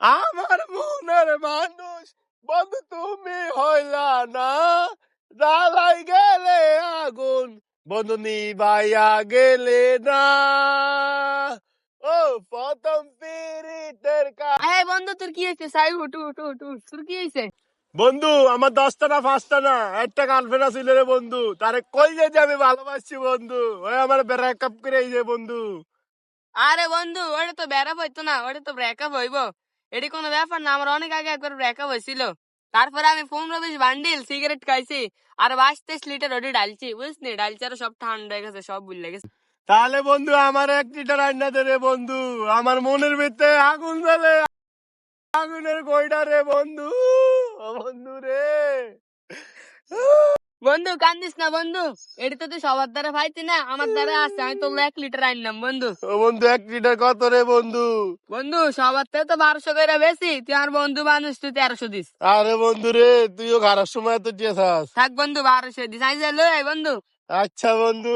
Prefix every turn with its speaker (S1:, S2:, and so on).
S1: আমার মনের মানুষ বন্ধু তুমি হইলা না, জ্বালাই গেলে আগুন বন্ধু নিবাইয়া গেলে না। ও প্রথম পীড়িতের
S2: বন্ধু তোর কি হয়েছে? সাই উঠু উঠু উঠু, তোর কি হয়েছে?
S1: বন্ধু আমার 10টা না 5টা না একটা গার্লফ্রেন্ড আছিল রে বন্ধু, তারে কই যে আমি ভালোবাসছি বন্ধু, ওই আমার ব্রেকআপ করে এই যে বন্ধু।
S2: আরে বন্ধু, ওটা তো ব্যাকআপ হইতো না, ওটা তো ব্রেকআপ হইব। এটি কোনো ব্যাপার না, আমার অনেক আগে একবার ব্রেকআপ হয়েছিল। তারপরে আমি 15-20 বান্ডিল সিগারেট খাইছি, আর 22-23 লিটার ওটি ডালছি, বুঝলি? ডালছি আর সব ঠান্ডা হয়ে গেছে, সব ভুলে গেছে।
S1: তাহলে বন্ধু আমার 1 লিটার আইনা দে রে বন্ধু, আমার মনের ভিতরে আগুন জ্বলে, আগুনের কয়টা রে বন্ধু, ও বন্ধু রে।
S2: বন্ধু কান্দিস না বন্ধু, এটি তো তুই সবার দ্বারা পাইতি না, আমার দ্বারা আছে, আমি তো 1 লিটার আনলাম বন্ধু।
S1: ও বন্ধু 1 লিটার কত রে বন্ধু?
S2: বন্ধু সবার থেকে তো 1200 করে বেশি, তুই আমার বন্ধু মানুষ, তুই 1300 দিস।
S1: আরে বন্ধু রে, তুইও খারাপ সময় তো চেয়েছাস।
S2: থাক বন্ধু, 1200 দিস, আমি যাই লই আই বন্ধু।
S1: আচ্ছা বন্ধু।